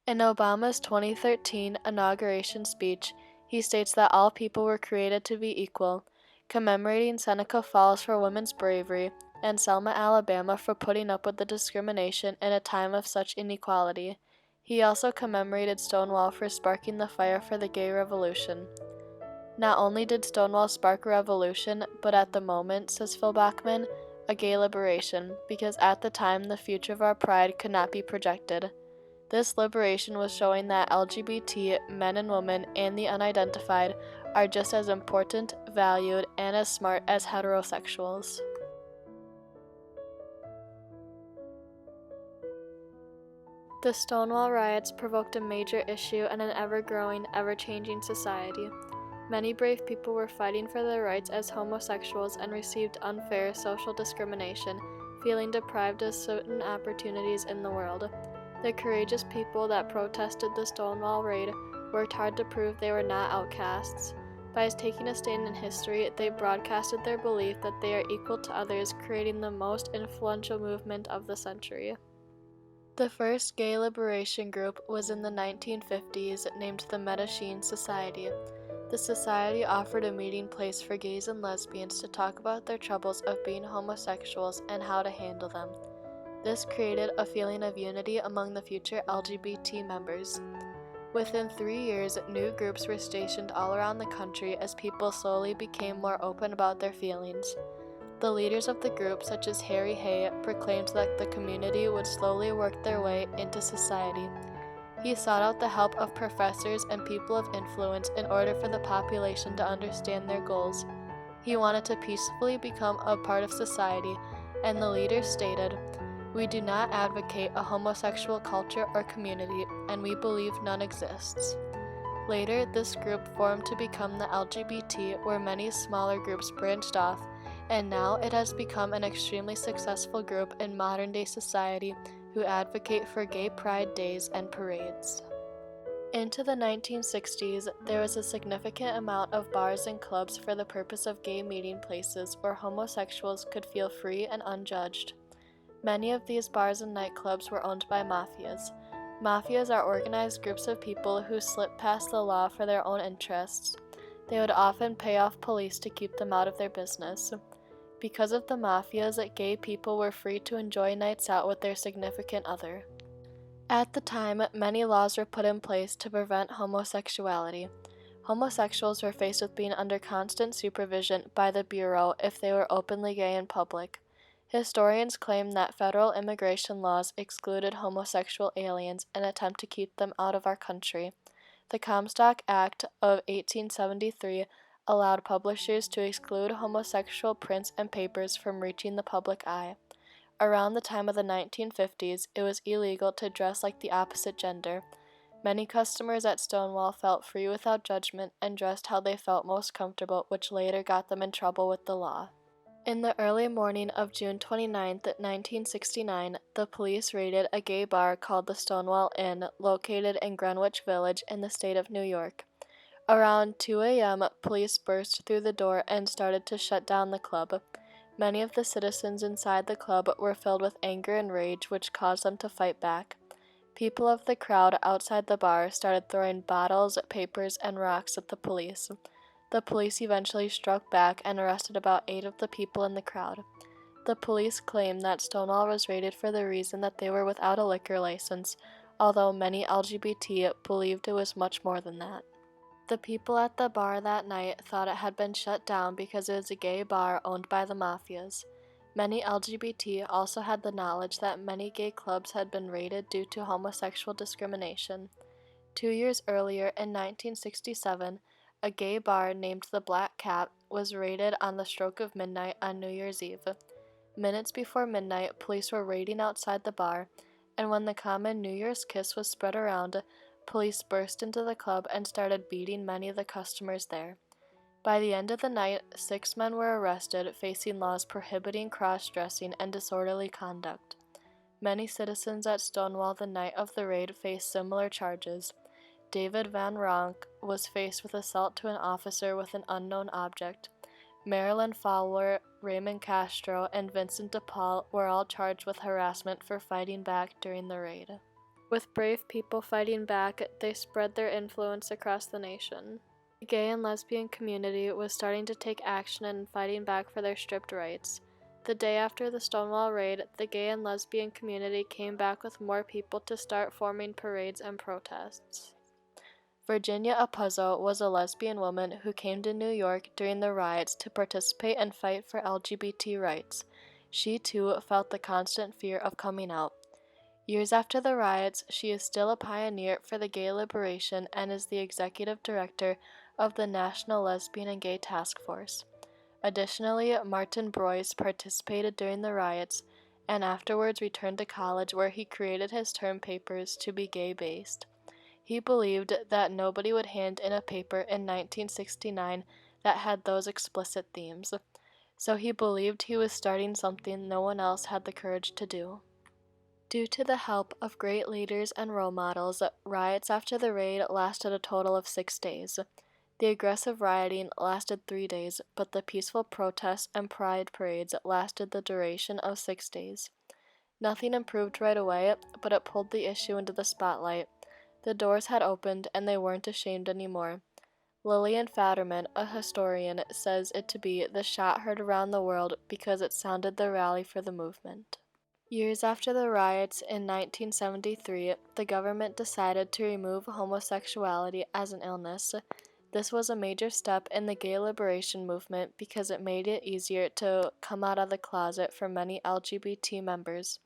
In Obama's 2013 inauguration speech, he states that all people were created to be equal, commemorating Seneca Falls for women's bravery and Selma, Alabama for putting up with the discrimination in a time of such inequality. He also commemorated Stonewall for sparking the fire for the gay revolution. Not only did Stonewall spark a revolution, but at the moment, says Phil Bachman, a gay liberation, because at the time the future of our pride could not be projected. This liberation was showing that LGBT men and women and the unidentified are just as important, valued, and as smart as heterosexuals. The Stonewall riots provoked a major issue in an ever-growing, ever-changing society. Many brave people were fighting for their rights as homosexuals and received unfair social discrimination, feeling deprived of certain opportunities in the world. The courageous people that protested the Stonewall raid worked hard to prove they were not outcasts. By taking a stand in history, they broadcasted their belief that they are equal to others, creating the most influential movement of the century. The first gay liberation group was in the 1950s, named the Medellin Society. The society offered a meeting place for gays and lesbians to talk about their troubles of being homosexuals and how to handle them. This created a feeling of unity among the future LGBT members. Within 3 years, new groups were stationed all around the country as people slowly became more open about their feelings. The leaders of the group, such as Harry Hay, proclaimed that the community would slowly work their way into society. He sought out the help of professors and people of influence in order for the population to understand their goals. He wanted to peacefully become a part of society, and the leaders stated, "We do not advocate a homosexual culture or community, and we believe none exists." Later, this group formed to become the LGBT, where many smaller groups branched off, and now it has become an extremely successful group in modern-day society who advocate for gay pride days and parades. Into the 1960s, there was a significant amount of bars and clubs for the purpose of gay meeting places where homosexuals could feel free and unjudged. Many of these bars and nightclubs were owned by mafias. Mafias are organized groups of people who slip past the law for their own interests. They would often pay off police to keep them out of their business. Because of the mafias, gay people were free to enjoy nights out with their significant other. At the time, many laws were put in place to prevent homosexuality. Homosexuals were faced with being under constant supervision by the Bureau if they were openly gay in public. Historians claim that federal immigration laws excluded homosexual aliens in an attempt to keep them out of our country. The Comstock Act of 1873 allowed publishers to exclude homosexual prints and papers from reaching the public eye. Around the time of the 1950s, it was illegal to dress like the opposite gender. Many customers at Stonewall felt free without judgment and dressed how they felt most comfortable, which later got them in trouble with the law. In the early morning of June 29, 1969, the police raided a gay bar called the Stonewall Inn, located in Greenwich Village in the state of New York. Around 2 a.m., police burst through the door and started to shut down the club. Many of the citizens inside the club were filled with anger and rage, which caused them to fight back. People of the crowd outside the bar started throwing bottles, papers, and rocks at the police. The police eventually struck back and arrested about 8 of the people in the crowd. The police claimed that Stonewall was raided for the reason that they were without a liquor license, although many LGBT believed it was much more than that. The people at the bar that night thought it had been shut down because it was a gay bar owned by the mafias. Many LGBT also had the knowledge that many gay clubs had been raided due to homosexual discrimination. 2 years earlier, in 1967, a gay bar named the Black Cat was raided on the stroke of midnight on New Year's Eve. Minutes before midnight, police were raiding outside the bar, and when the common New Year's kiss was spread around, police burst into the club and started beating many of the customers there. By the end of the night, 6 men were arrested, facing laws prohibiting cross-dressing and disorderly conduct. Many citizens at Stonewall the night of the raid faced similar charges. David Van Ronk was faced with assault to an officer with an unknown object. Marilyn Fowler, Raymond Castro, and Vincent DePaul were all charged with harassment for fighting back during the raid. With brave people fighting back, they spread their influence across the nation. The gay and lesbian community was starting to take action and fighting back for their stripped rights. The day after the Stonewall raid, the gay and lesbian community came back with more people to start forming parades and protests. Virginia Apuzzo was a lesbian woman who came to New York during the riots to participate and fight for LGBT rights. She, too, felt the constant fear of coming out. Years after the riots, she is still a pioneer for the gay liberation and is the executive director of the National Lesbian and Gay Task Force. Additionally, Martin Broyce participated during the riots and afterwards returned to college where he created his term papers to be gay-based. He believed that nobody would hand in a paper in 1969 that had those explicit themes, so he believed he was starting something no one else had the courage to do. Due to the help of great leaders and role models, riots after the raid lasted a total of 6 days. The aggressive rioting lasted 3 days, but the peaceful protests and pride parades lasted the duration of 6 days. Nothing improved right away, but it pulled the issue into the spotlight. The doors had opened, and they weren't ashamed anymore. Lillian Fatterman, a historian, says it to be the shot heard around the world because it sounded the rally for the movement. Years after the riots in 1973, the government decided to remove homosexuality as an illness. This was a major step in the gay liberation movement because it made it easier to come out of the closet for many LGBT members.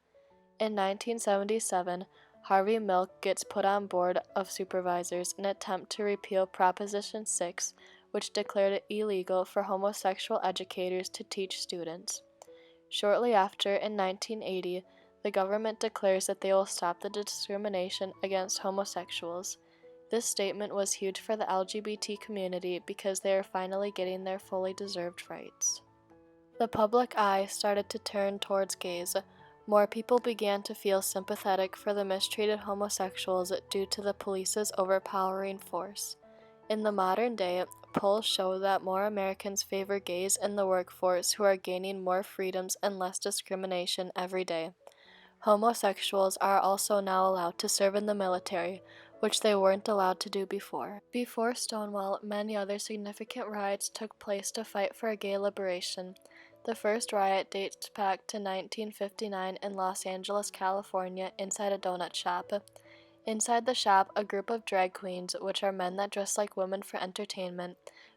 In 1977, Harvey Milk gets put on board of supervisors in an attempt to repeal Proposition 6, which declared it illegal for homosexual educators to teach students. Shortly after, in 1980, the government declares that they will stop the discrimination against homosexuals. This statement was huge for the LGBT community because they are finally getting their fully deserved rights. The public eye started to turn towards gays. More people began to feel sympathetic for the mistreated homosexuals due to the police's overpowering force. In the modern day, polls show that more Americans favor gays in the workforce who are gaining more freedoms and less discrimination every day. Homosexuals are also now allowed to serve in the military, which they weren't allowed to do before. Before Stonewall, many other significant riots took place to fight for gay liberation. The first riot dates back to 1959 in Los Angeles, California, inside a donut shop. Inside the shop, a group of drag queens, which are men that dress like women for entertainment,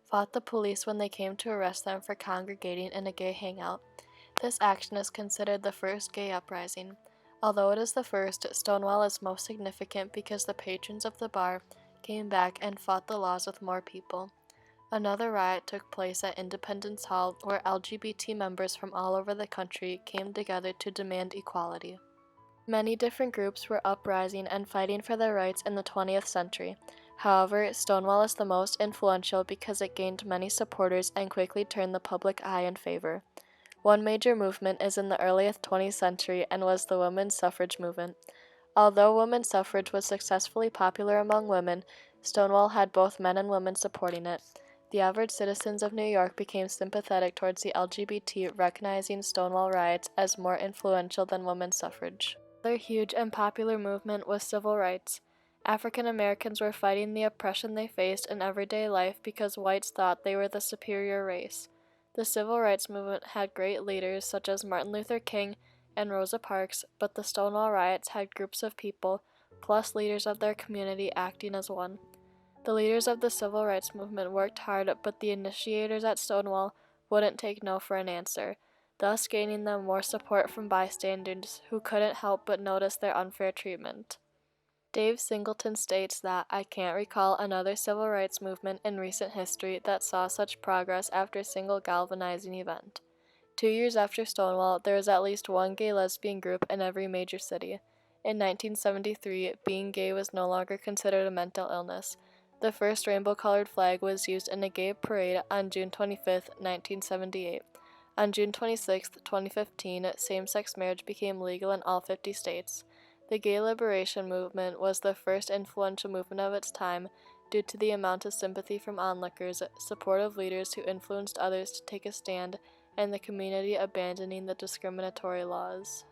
fought the police when they came to arrest them for congregating in a gay hangout. This action is considered the first gay uprising. Although it is the first, Stonewall is most significant because the patrons of the bar came back and fought the laws with more people. Another riot took place at Independence Hall, where LGBT members from all over the country came together to demand equality. Many different groups were uprising and fighting for their rights in the 20th century. However, Stonewall is the most influential because it gained many supporters and quickly turned the public eye in favor. One major movement is in the early 20th century and was the women's suffrage movement. Although women's suffrage was successfully popular among women, Stonewall had both men and women supporting it. The average citizens of New York became sympathetic towards the LGBT, recognizing Stonewall riots as more influential than women's suffrage. Another huge and popular movement was civil rights. African Americans were fighting the oppression they faced in everyday life because whites thought they were the superior race. The civil rights movement had great leaders such as Martin Luther King and Rosa Parks, but the Stonewall riots had groups of people, plus leaders of their community, acting as one. The leaders of the civil rights movement worked hard, but the initiators at Stonewall wouldn't take no for an answer, thus gaining them more support from bystanders who couldn't help but notice their unfair treatment. Dave Singleton states that, "I can't recall another civil rights movement in recent history that saw such progress after a single galvanizing event." 2 years after Stonewall, there was at least one gay lesbian group in every major city. In 1973, being gay was no longer considered a mental illness. The first rainbow-colored flag was used in a gay parade on June 25, 1978. On June 26, 2015, same-sex marriage became legal in all 50 states. The gay liberation movement was the first influential movement of its time due to the amount of sympathy from onlookers, supportive leaders who influenced others to take a stand, and the community abandoning the discriminatory laws.